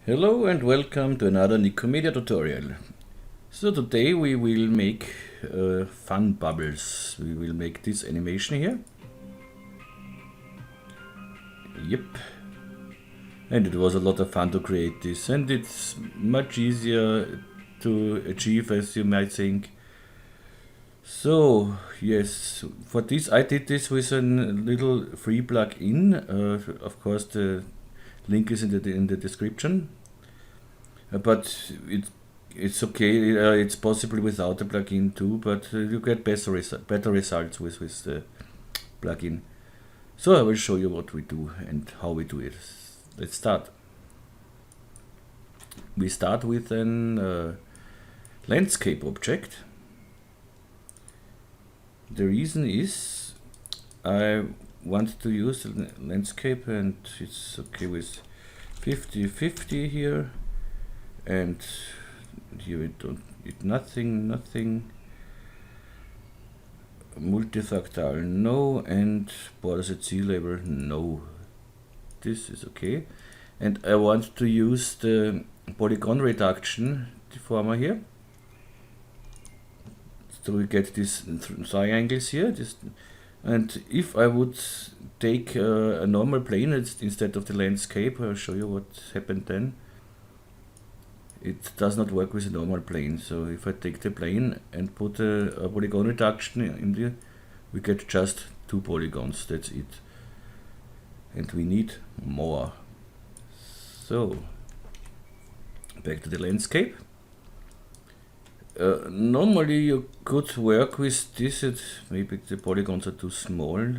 Hello and welcome to another Nikomedias tutorial. So today we will make fun bubbles. We will make this animation here. Yep. And it was a lot of fun to create this, and it's much easier to achieve as you might think. So yes, for this I did this with a little free plugin. Of course the link is in the description. But it's okay. It's possible without the plugin too, but you get better results with the plugin. So I will show you what we do and how we do it. Let's start. We start with an landscape object. The reason is I want to use a landscape, and it's okay with 50-50 here. And here we don't need nothing. Multifractal, no, and borders at sea level, no. This is okay. And I want to use the polygon reduction deformer here. So we get these triangles here. And if I would take a normal plane instead of the landscape, I'll show you what happened then. It does not work with a normal plane. So if I take the plane and put a polygon reduction in there, we get just 2 polygons, that's it. And we need more. So back to the landscape. Normally you could work with this, maybe the polygons are too small.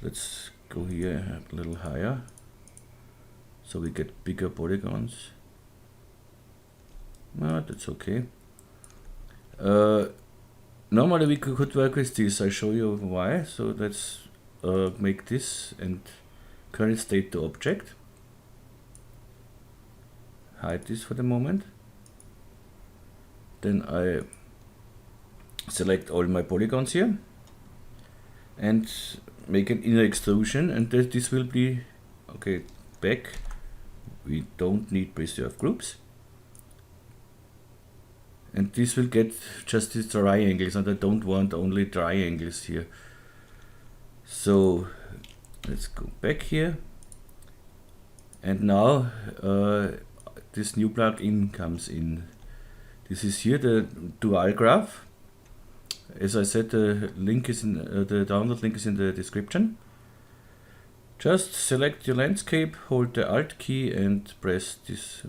Let's go here a little higher, so we get bigger polygons. No, that's okay. Normally we could work with this. I'll show you why. So let's make this and current state to object. Hide this for the moment. Then I select all my polygons here and make an inner extrusion, and this will be okay. Back. We don't need preserve groups. And this will get just these triangles, and I don't want only triangles here. So let's go back here. And now this new plugin comes in. This is here the dual graph. As I said, the link is in the download link is in the description. Just select your landscape, hold the Alt key, and press this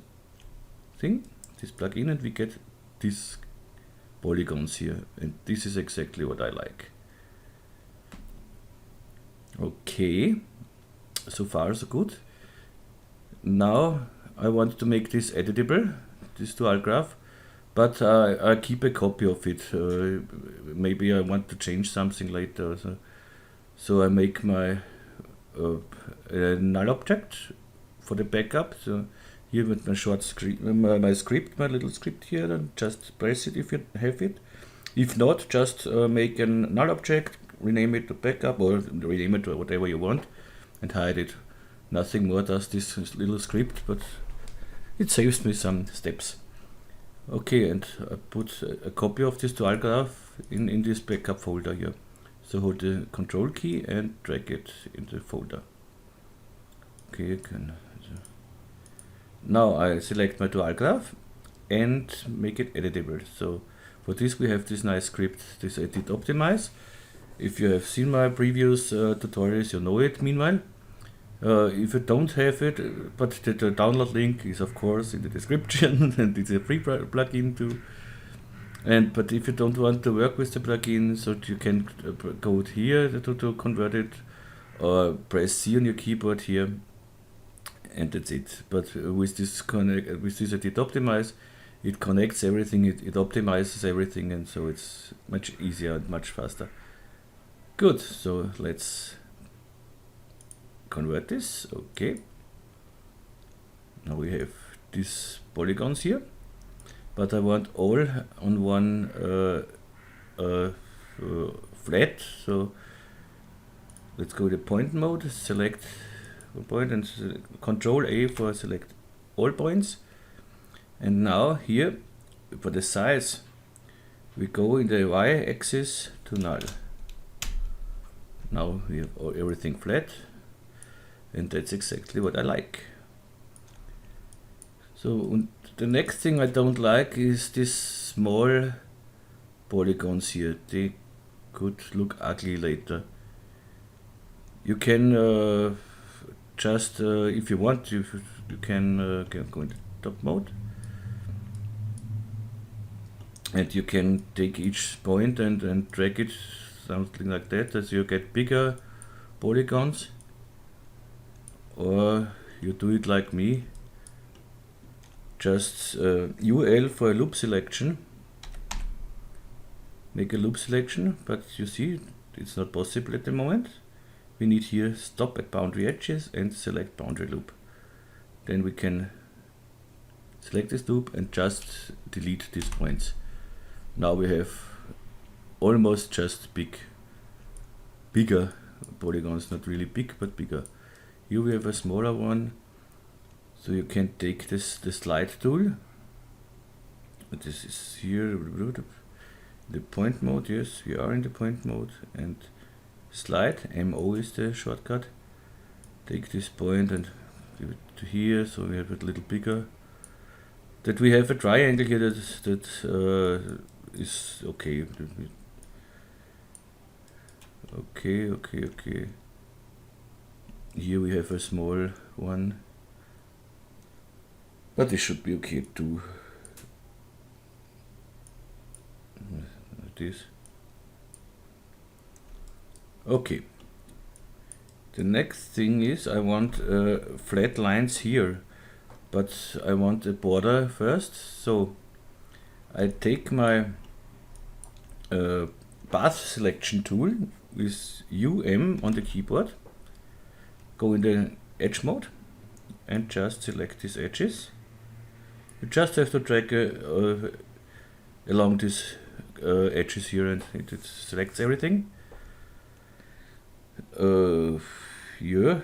thing, this plugin, and we get these polygons here, and this is exactly what I like. Okay, so far so good. Now I want to make this editable, this dual graph, but I keep a copy of it. Maybe I want to change something later, so I make my null object for the backup. So here with my short script, my little script here, and just press it if you have it. If not, just make a null object, rename it to backup, or rename it to whatever you want, and hide it. Nothing more does this little script, but it saves me some steps. Okay, and I put a copy of this dual graph in this backup folder here. So hold the Control key and drag it in the folder. Okay, now I select my dual graph and make it editable. So for this we have this nice script, this edit optimize. If you have seen my previous tutorials, you know it meanwhile. If you don't have it, but the download link is of course in the description and it's a free plugin too. But if you don't want to work with the plugin, so you can go here to convert it, or press C on your keyboard here, and that's it. But with this edit optimize, it connects everything, it optimizes everything, and so it's much easier and much faster. Good, so let's convert this. Okay, now we have these polygons here, but I want all on one flat. So let's go to point mode, select point and Control A for select all points. And now here for the size we go in the y-axis to null. Now we have everything flat, and that's exactly what I like. So the next thing I don't like is this small polygons here. They could look ugly later. You can just, if you want, you can go into top mode, and you can take each point and drag it, something like that, as you get bigger polygons. Or you do it like me, just UL for a loop selection, make a loop selection, but you see it's not possible at the moment. We need here stop at boundary edges and select boundary loop. Then we can select this loop and just delete these points. Now we have almost just bigger polygons, not really big but bigger. Here we have a smaller one, so you can take the slide tool. This is here, the point mode. Yes, we are in the point mode, and slide, MO is the shortcut. Take this point and give it to here, so we have it a little bigger. That we have a triangle here that is okay. Okay. Here we have a small one, but this should be okay too. Like this. Okay. The next thing is I want flat lines here, but I want a border first. So I take my path selection tool with on the keyboard, go in the edge mode and just select these edges. You just have to drag along these edges here, and it selects everything. Here,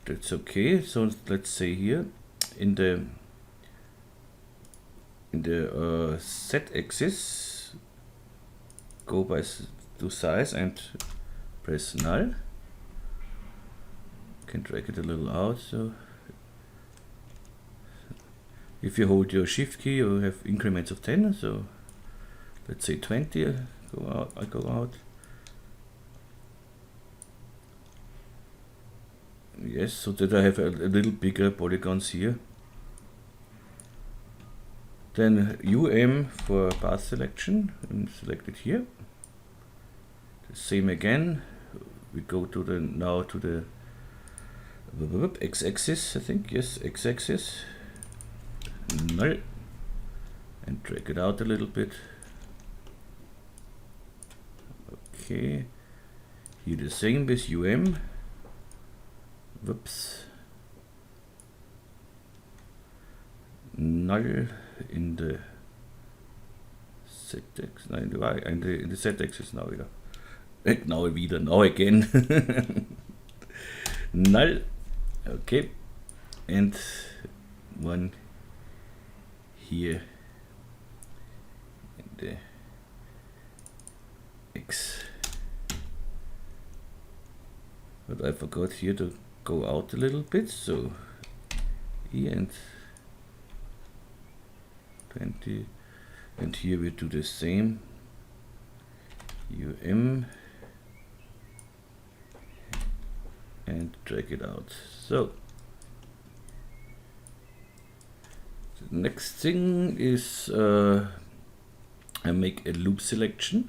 that's okay. So let's say here in the z-axis, go to size and press null. Can drag it a little out. So if you hold your shift key, you have increments of 10. So let's say 20. I go out. Yes, so that I have a little bigger polygons here. Then for path selection, and select it here. The same again. We go to the x-axis, I think. Yes, x-axis. Null. And drag it out a little bit. Okay. Here the same with Whoops. Null in the z-axis, nein, in the z-axis now wieder. Now again. Null. Okay. And one here in the x. But I forgot here to go out a little bit, so E and 20, and here we do the same. And drag it out. So the next thing is I make a loop selection.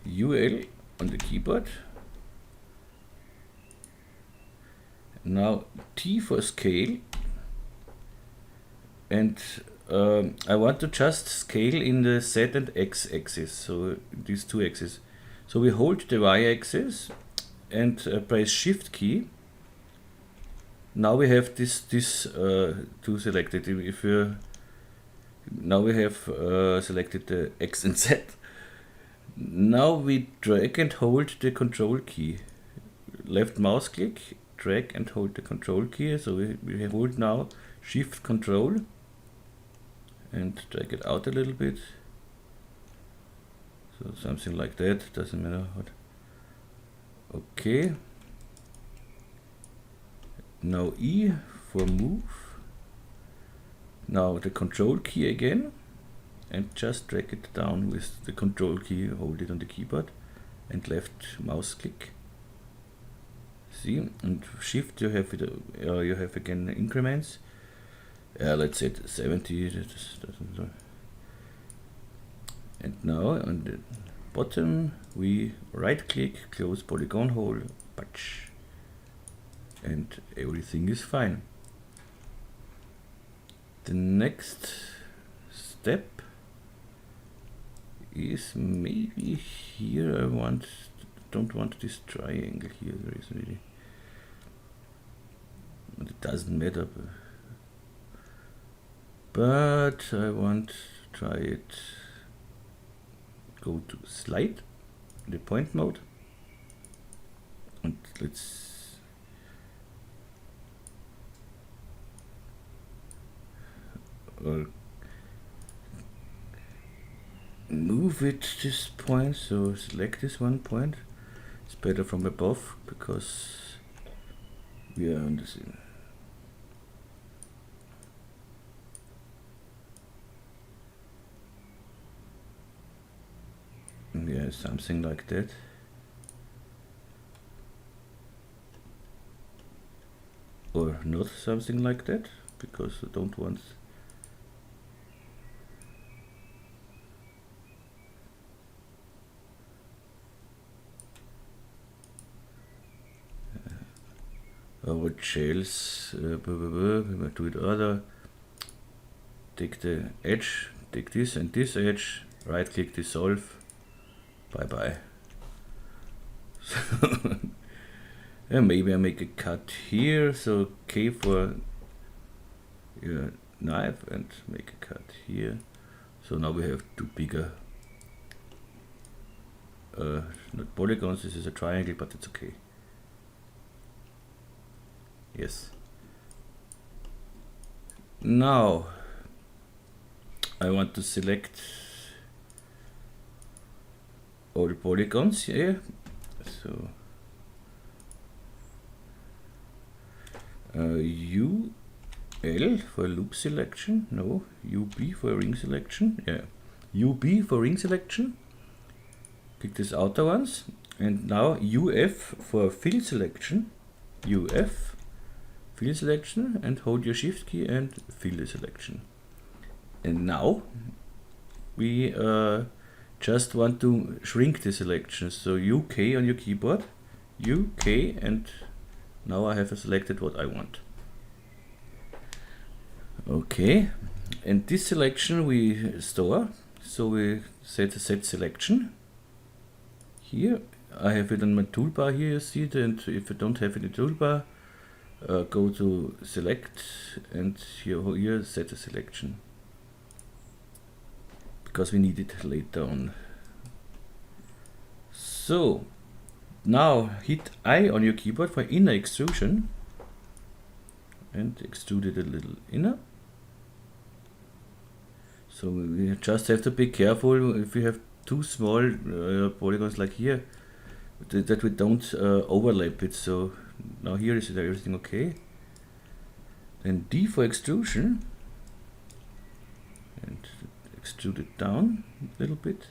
UL on the keyboard. Now T for scale, and I want to just scale in the Z and X axis, so these two axes. So we hold the Y axis and press Shift key. Now we have this two selected. Now we have selected the X and Z. Now we drag and hold the control key. Left mouse click, drag and hold the control key. So we hold now shift control and drag it out a little bit. So something like that, doesn't matter what. Okay. Now E for move. Now the control key again, and just drag it down with the control key, hold it on the keyboard, and left mouse click. See, and shift you have it, you have again increments. Let's say 70. Doesn't. And now on the bottom we right click, close polygon hole, patch, and everything is fine. The next step is maybe here I don't want this triangle here, there is really, it doesn't matter, but I want to try it. Go to slide, the point mode, and let's move it this point, so select this one point. It's better from above because we are on the same. Yeah, something like that. Or not something like that, because I don't want our shells, we will do it other. Take the edge, take this and this edge, right click dissolve, bye bye. And maybe I make a cut here, so K for your knife and make a cut here. So now we have two bigger, not polygons, this is a triangle, but it's okay. Yes. Now I want to select all polygons here. So UL for loop selection, no, UB for ring selection, yeah, UB for ring selection. Click these outer ones, and now UF for fill selection, UF fill selection, and hold your shift key and fill the selection. And now we just want to shrink the selection, so UK on your keyboard, UK, and now I have selected what I want. Okay, and this selection we store, so we set selection. Here I have it on my toolbar here, you see it, and if you don't have it in the toolbar, go to select, and here set a selection, because we need it later on. So now hit I on your keyboard for inner extrusion and extrude it a little inner. So we just have to be careful if we have too small polygons like here, that we don't overlap it. So now here is everything okay. Then D for extrusion, and extrude it down a little bit,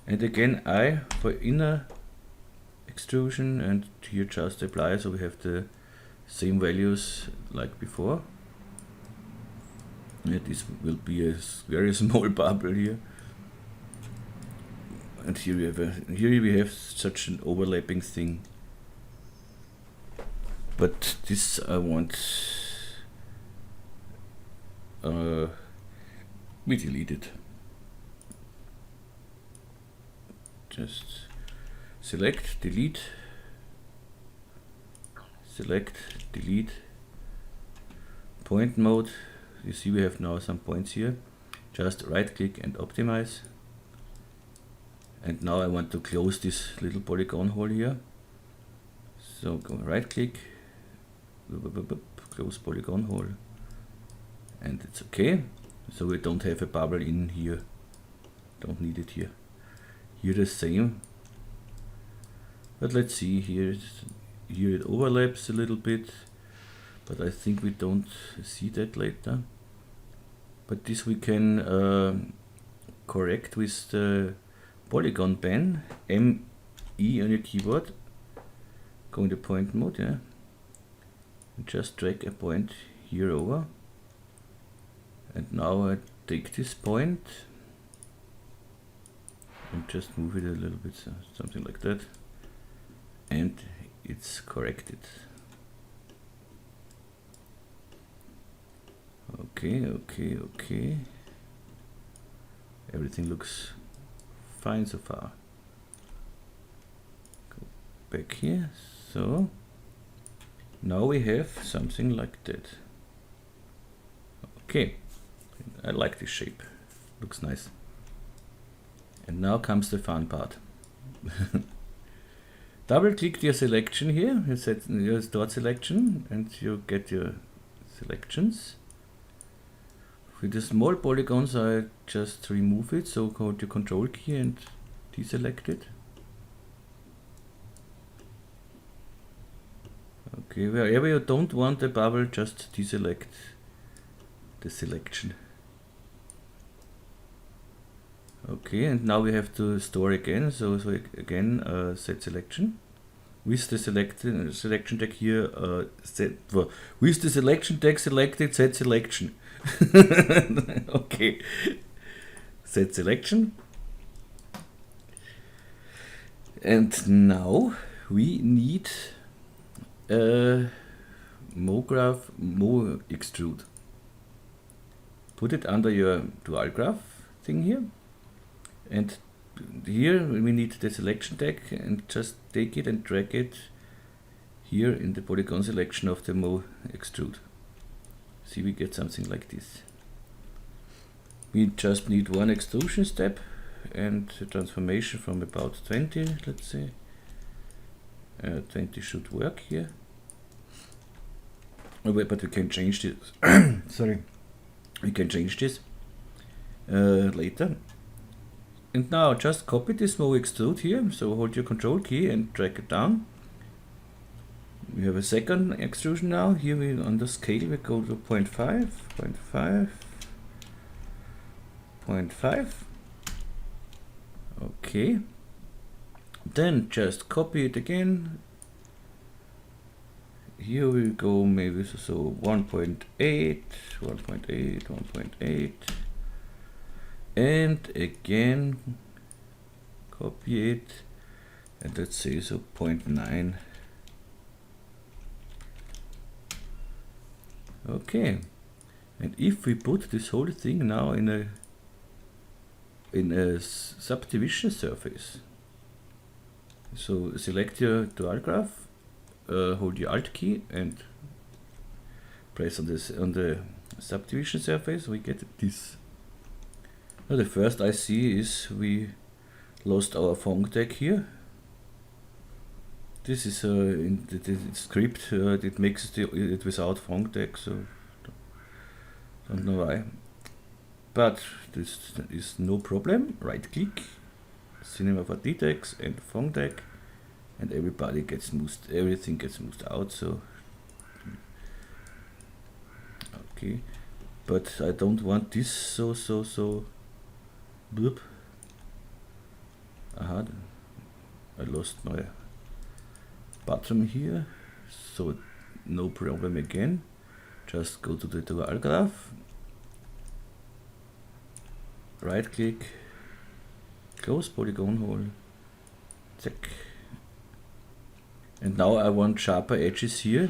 and again I for inner extrusion, and here just apply, so we have the same values like before. And this will be a very small bubble here, and here we have such an overlapping thing. But this I want we delete it. Just select, delete, select, delete, point mode. You see we have now some points here. Just right click and optimize. And now I want to close this little polygon hole here. So go right click, close polygon hole, and it's okay. So we don't have a bubble in here, don't need it here. Here the same, but let's see here. Here it overlaps a little bit, but I think we don't see that later. But this we can correct with the polygon pen, ME on your keyboard. Go into point mode, yeah, and just drag a point here over. And now I take this point and just move it a little bit, so something like that, and it's corrected. Okay. Everything looks fine so far. Go back here. So now we have something like that. Okay, I like this shape. Looks nice. And now comes the fun part. Double click your selection here. You set your start selection and you get your selections. With the small polygons I just remove it, so go to Control key and deselect it. Okay, wherever you don't want the bubble, just deselect the selection. Okay, and now we have to store again, so again set selection. With the selection tag here, with the selection tag selected, set selection. Okay, set selection. And now we need Mo extrude. Put it under your dual graph thing here, and here we need the selection tag, and just take it and drag it here in the polygon selection of the Mo extrude. See, we get something like this. We just need one extrusion step and a transformation from about 20, let's say. 20 should work here. Oh, but we can change this. Sorry. We can change this later. And now just copy this Mo extrude here. So hold your Control key and drag it down. We have a second extrusion now. Here we on the scale we go to 0.5, 0.5, 0.5. Okay. Then just copy it again. Here we go maybe so 1.8, 1.8, 1.8, and again copy it, and let's say so 0.9. Okay, and if we put this whole thing now in a subdivision surface, so select your dual graph, hold your Alt key and press on the subdivision surface, we get this. Now the first I see is we lost our phone tag here. This is in the script, it makes it without phone tag, so don't know why. But this is no problem. Right click, Cinema 4D tags and phone tag, and everything gets smoothed out. So okay, but I don't want this so bloop. Aha, I lost my bottom here, so no problem again. Just go to the dual graph, right click, close polygon hole, check. And now I want sharper edges here,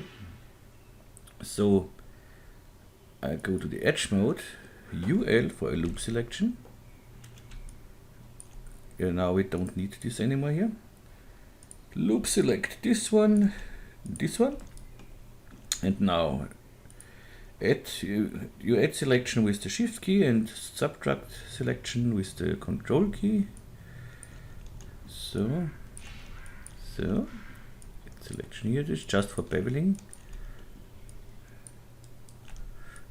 so I go to the edge mode, UL for a loop selection. Yeah, now we don't need this anymore here. Loop select this one, and now you add selection with the Shift key and subtract selection with the Control key. So selection here is just for beveling.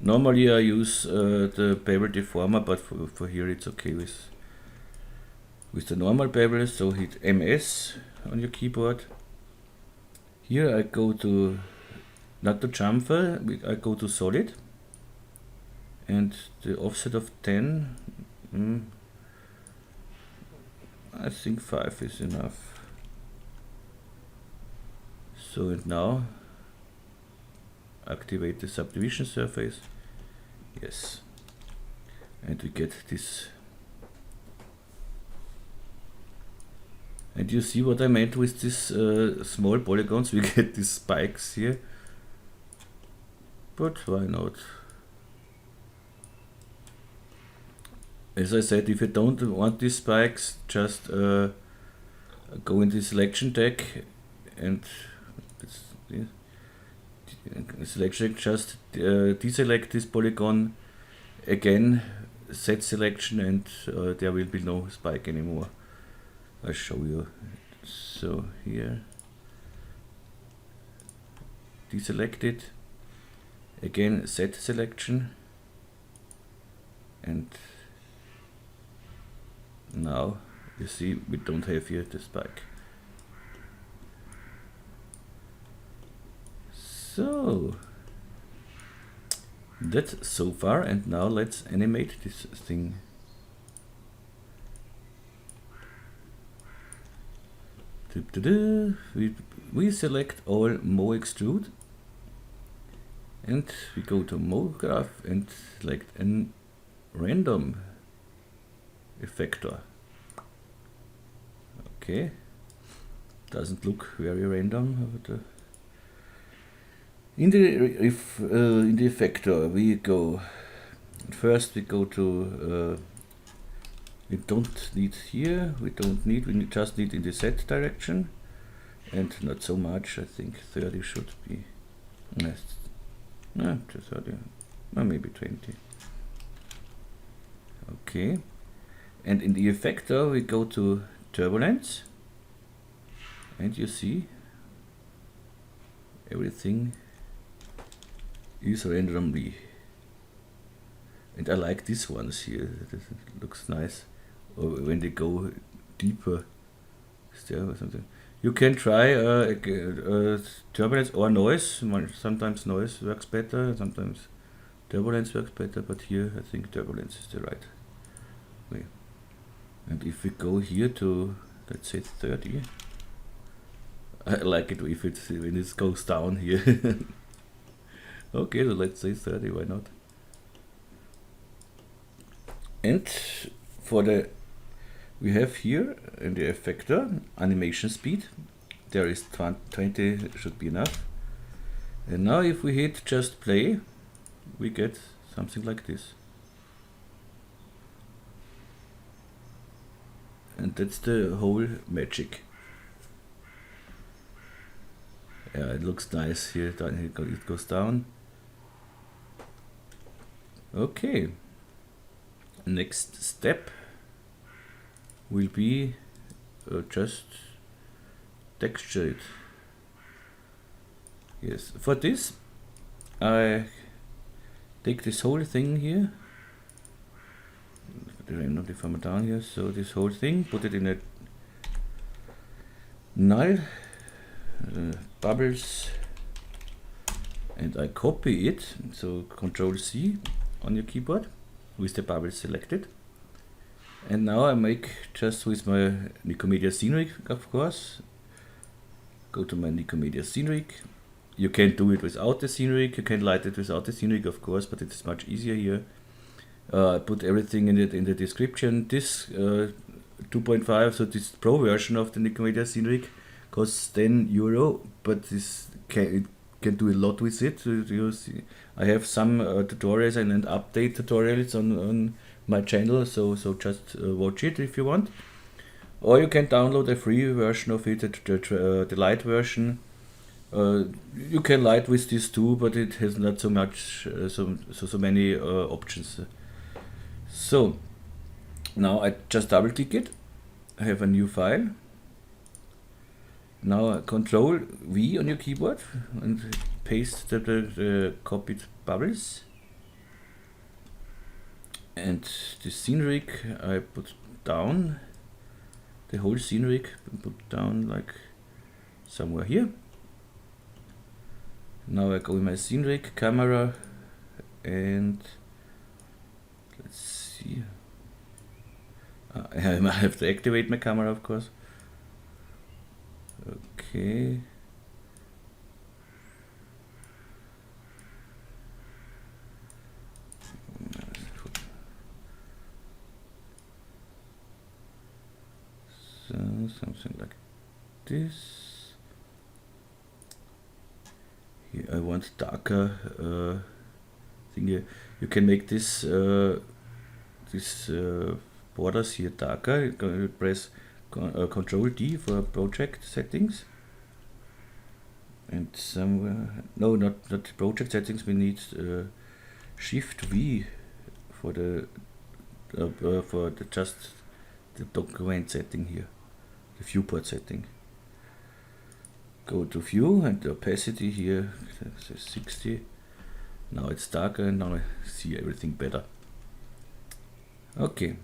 Normally I use the bevel deformer, but for here it's okay with the normal bevel. So hit MS on your keyboard. Here I go to, not to chamfer, I go to solid, and the offset of 10, I think 5 is enough. So, and now activate the subdivision surface. Yes, and we get this. And you see what I meant with these small polygons, we get these spikes here. But why not? As I said, if you don't want these spikes, just go in the selection deck and selection, just deselect this polygon again, set selection, and there will be no spike anymore. I'll show you. So here, deselect it, again set selection, and now you see we don't have here the spike. So that's so far, and now let's animate this thing. We select all Mo extrude, and we go to Mo graph and select a random effector. Okay, doesn't look very random. But, in the effector we go, first we go to, we don't need here, we just need in the set direction, and not so much, I think 30 should be, no, 30, or maybe 20. Okay, and in the effector we go to turbulence, and you see everything is randomly, and I like these ones here. This looks nice, or when they go deeper. Is there or something? You can try turbulence or noise. Sometimes noise works better, sometimes turbulence works better, but here I think turbulence is the right way. And if we go here to, let's say 30, I like it if it's when it goes down here. Okay, so let's say 30, why not? And for the, we have here in the effector animation speed, there is 20 should be enough. And now if we hit just play, we get something like this. And that's the whole magic. Yeah, it looks nice here, it goes down. Okay, next step will be just texture it. Yes, for this I take this whole thing here, the random deformer down here, so this whole thing, put it in a null, bubbles, and I copy it, so Control C on your keyboard with the bubbles selected. And now I make just with my Nikomedias Scene Rig, of course, go to my Nikomedias Scene Rig. You can do it without the scene rig, you can light it without the scene rig, of course, but it's much easier here. Put everything in it in the description. This 2.5, so this pro version of the Nikomedias Scene Rig costs €10, but this can do a lot with it. So you see, I have some tutorials and update tutorials on my channel, so just watch it if you want. Or you can download a free version of it, the light version. You can light with this too, but it has not so much, so many options. So now I just double click it. I have a new file. Now Control V on your keyboard and paste the copied bubbles. And the scene rig I put down, the whole scene rig put down like somewhere here. Now I go in my scene rig camera and let's see. I have to activate my camera, of course. Okay. So something like this. Here I want darker thing here. You can make this borders here darker. You press Control D for project settings. And somewhere, no, not project settings. We need Shift V for the just the document setting here, the viewport setting. Go to view and the opacity here says 60. Now it's darker and now I see everything better. Okay.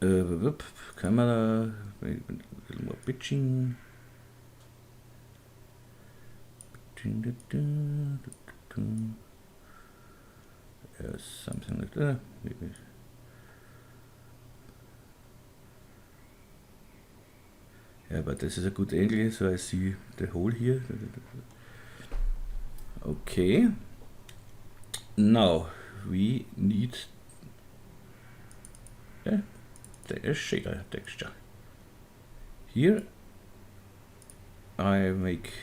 Camera, maybe a little more pitching. Something like that. Maybe. Yeah, but this is a good angle, so I see the hole here. Okay. Now we need the shader texture. Here I make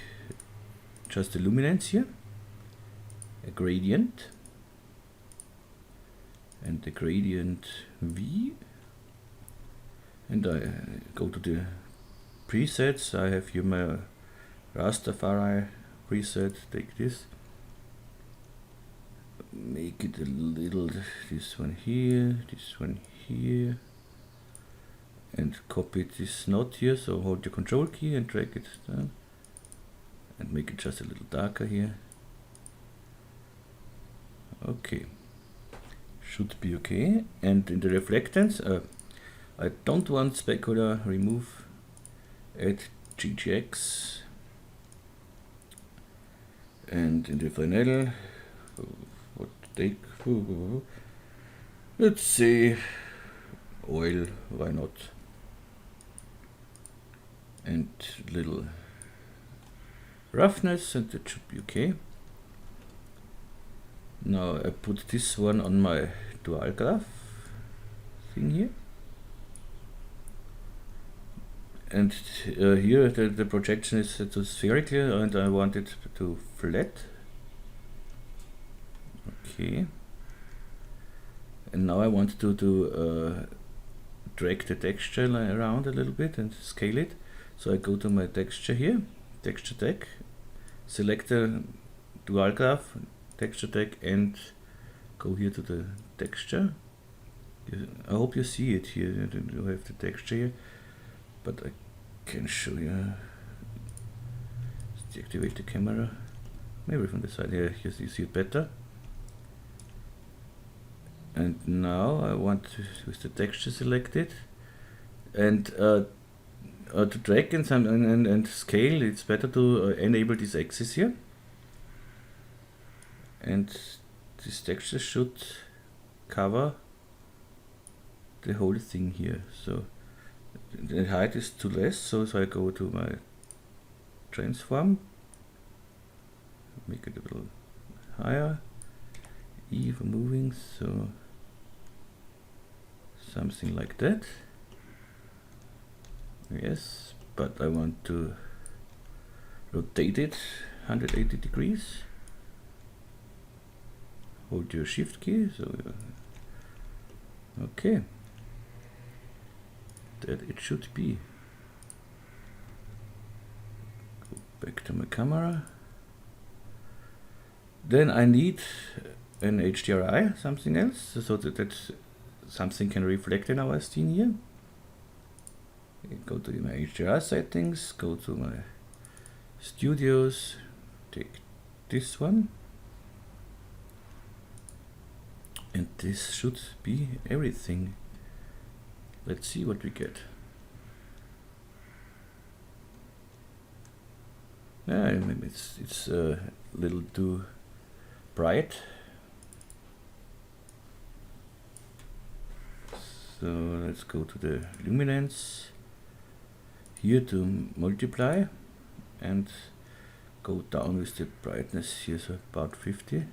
just the luminance here, a gradient, and the gradient V, and I go to the presets. I have here my Rastafari preset. Take this, make it a little, this one here, and copy this knot here. So hold your control key and drag it down and make it just a little darker here. Okay, should be okay. And in the reflectance, I don't want specular, remove, add GGX, and in the final, what take, let's say oil, why not, and little roughness, and that should be okay. Now I put this one on my dual graph thing here, and here the projection is to spherical and I want it to flat. Okay, and now I want to drag the texture around a little bit and scale it. So I go to my texture here, texture tag, select the dual graph, texture tag, and go here to the texture. I hope you see it here. You have the texture here, but I can show you. Let's deactivate the camera. Maybe from the side here, you see it better. And now I want to, with the texture selected, and to drag and scale, it's better to enable this axis here. And this texture should cover the whole thing here. So the height is too less, so I go to my transform, make it a little higher, E for moving, so something like that. Yes, but I want to rotate it 180 degrees. Hold your shift key, so okay, that it should be. Go back to my camera. Then I need an HDRI, something else, so that something can reflect in our scene here. Go to my HDRI settings, go to my studios, take this one, And this should be everything. Let's see what we get. Maybe it's a little too bright. So let's go to the luminance here to multiply and go down with the brightness here, so about 50.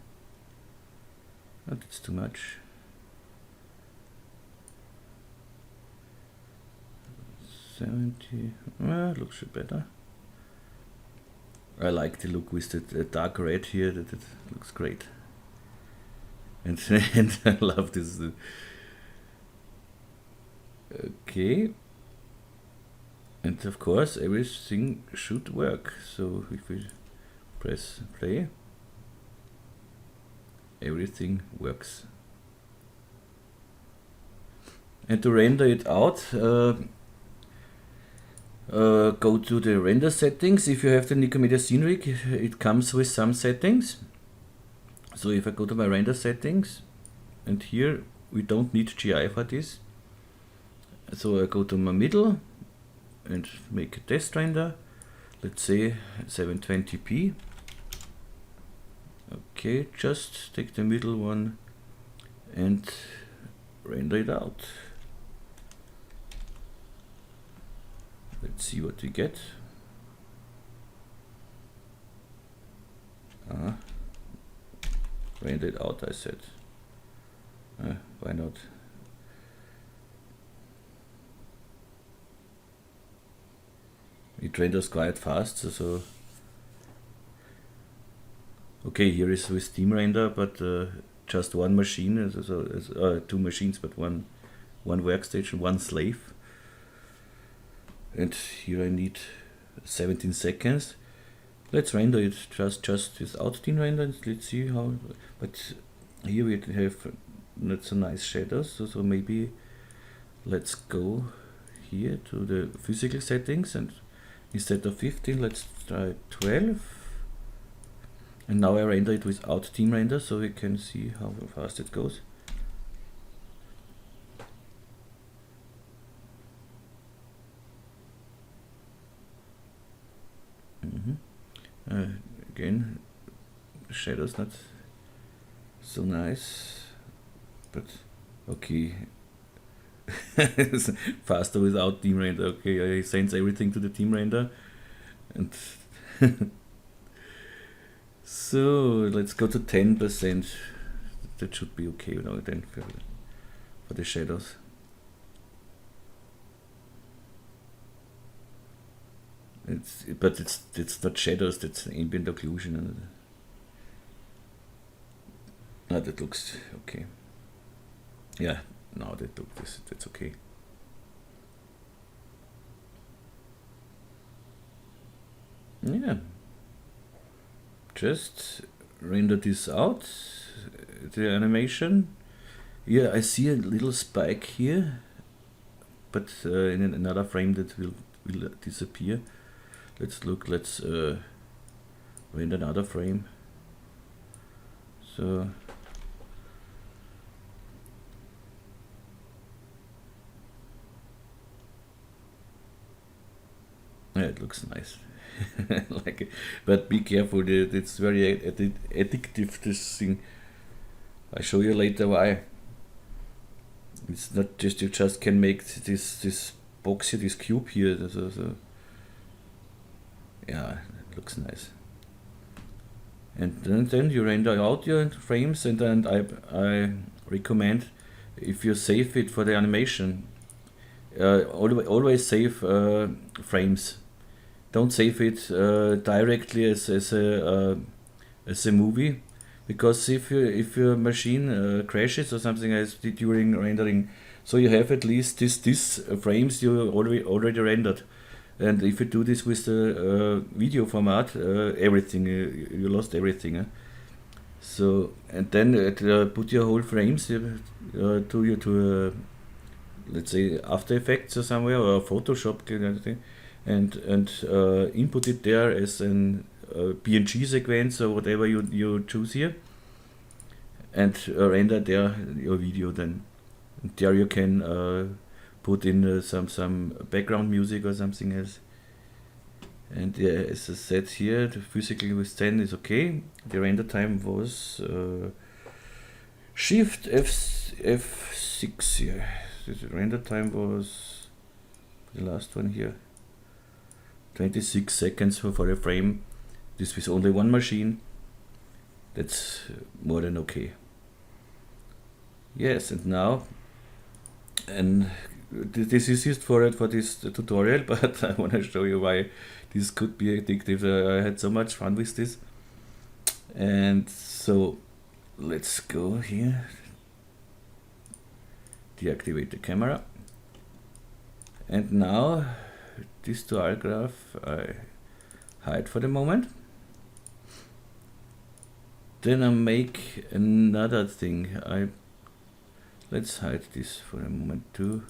Oh, that's too much. 70. Looks better. I like the look with the dark red here. That looks great. And, and I love this. Okay. And of course everything should work. So if we press play, everything works. And to render it out, go to the render settings. If you have the Nikomedias Scene Rig, it comes with some settings. So if I go to my render settings, and here we don't need GI for this. So I go to my middle and make a test render. Let's say 720p. Okay, just take the middle one and render it out. Let's see what we get. Render it out, I said. Why not? It renders quite fast, so okay, here is with Steam Render, but just one machine, so two machines, but one workstation, one slave. And here I need 17 seconds. Let's render it just without Steam Render. Let's see how. But here we have not so nice shadows, so maybe let's go here to the physical settings, and instead of 15, let's try 12. And now I render it without Steam Render, so we can see how fast it goes. Again, the shadows not so nice, but okay. Faster without Team Render. Okay, I sense everything to the Team Render, and so let's go to 10%. That should be okay now then for the shadows. But it's not shadows, that's ambient occlusion. No, that looks okay. Yeah, now that's okay. Yeah. Just render this out, the animation. Yeah, I see a little spike here, but in another frame that will disappear. Let's render another frame. So yeah, it looks nice. Like it. But be careful, it's very addictive, this thing. I'll show you later why. It's not just you just can make this box here, this cube here. So yeah, it looks nice. And then you render out your frames, and then I recommend, if you save it for the animation, always save frames. Don't save it directly as a movie, because if your machine crashes or something else during rendering, so you have at least this frames you already rendered. And if you do this with the video format, everything you lost everything. So, and then put your whole frames to let's say After Effects or somewhere, or Photoshop kind of thing, and input it there as an PNG sequence or whatever you choose here. and render there your video then. And there you can put in some background music or something else. And as I said here, the physical with 10 is okay. The render time was Shift F6 here. The render time was the last one here, 26 seconds for a frame. This was only one machine. That's more than okay. Yes, and now, and this is used for this tutorial, but I want to show you why this could be addictive. I had so much fun with this. And so let's go here, deactivate the camera, and now this dual graph I hide for the moment. Then I make another thing. Let's hide this for a moment too.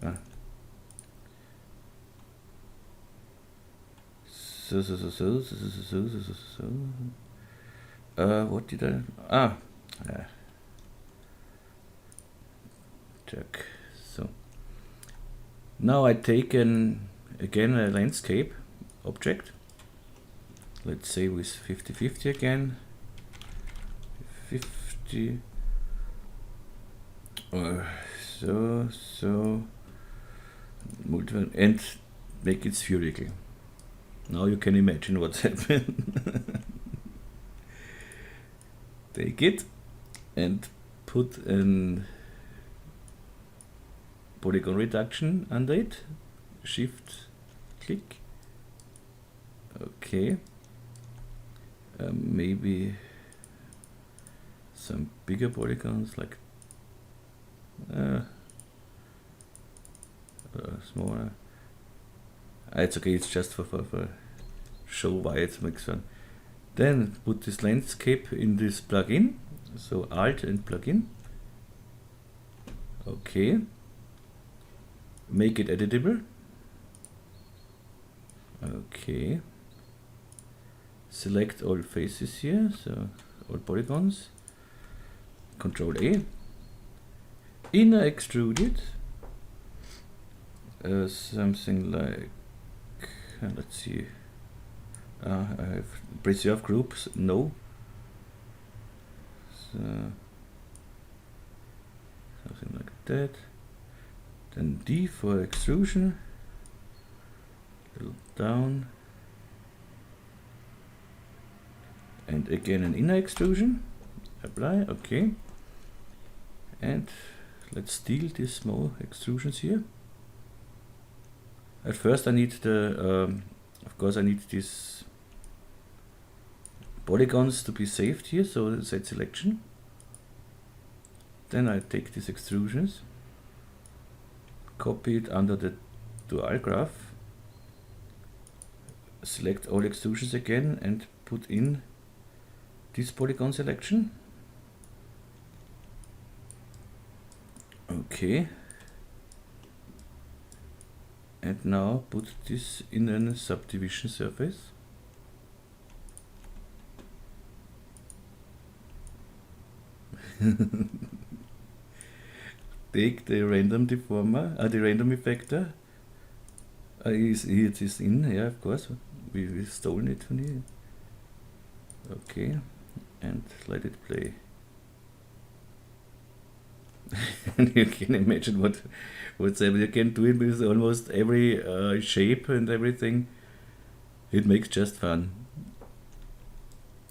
What did I? Check. So now I take again a landscape object. Let's say with 50-50 again. 50. So multiple, and make it spherical. Now you can imagine what's happened. Take it and put an polygon reduction under it. Shift click. Okay. Maybe some bigger polygons, like smaller. It's okay, it's just for show why it makes fun. Then put this landscape in this plugin, so Alt and plugin. Okay. Make it editable. Okay. Select all faces here, so all polygons. Control A. Inner extruded. Something like, let's see. I have preserve groups, no. So, something like that. Then D for extrusion. A little down. And again an inner extrusion. Apply, okay. And let's steal these small extrusions here. At first I need of course I need these polygons to be saved here, so set selection. Then I take these extrusions, copy it under the dual graph, select all extrusions again and put in this polygon selection. Okay. And now put this in a subdivision surface. Take the random deformer, the random effector. It is in, yeah, of course. We've stolen it from here. Okay, and let it play. And you can imagine what's happening. You can do it with almost every shape and everything. It makes just fun.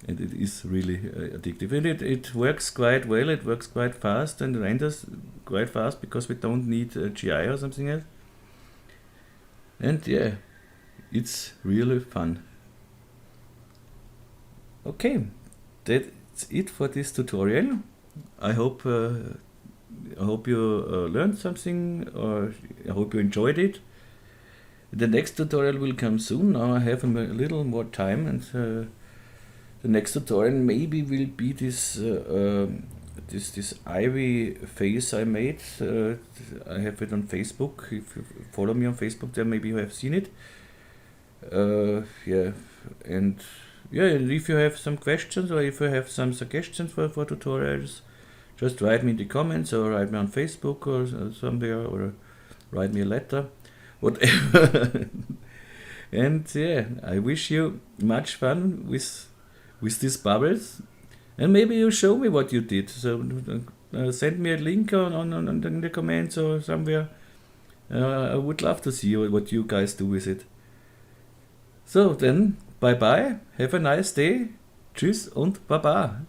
And it is really addictive. And it works quite well, it works quite fast and renders quite fast because we don't need GI or something else. And yeah, it's really fun. Okay, that's it for this tutorial. I hope you learned something, or I hope you enjoyed it. The next tutorial will come soon. Now I have a little more time, and the next tutorial maybe will be this this ivy face I made. I have it on Facebook. If you follow me on Facebook, then maybe you have seen it. Yeah, and yeah, and if you have some questions or if you have some suggestions for tutorials, just write me in the comments or write me on Facebook or somewhere or write me a letter, whatever. And yeah, I wish you much fun with these bubbles, and maybe you show me what you did. So send me a link on in the comments or somewhere. I would love to see what you guys do with it. So then, bye bye, have a nice day, tschüss und baba.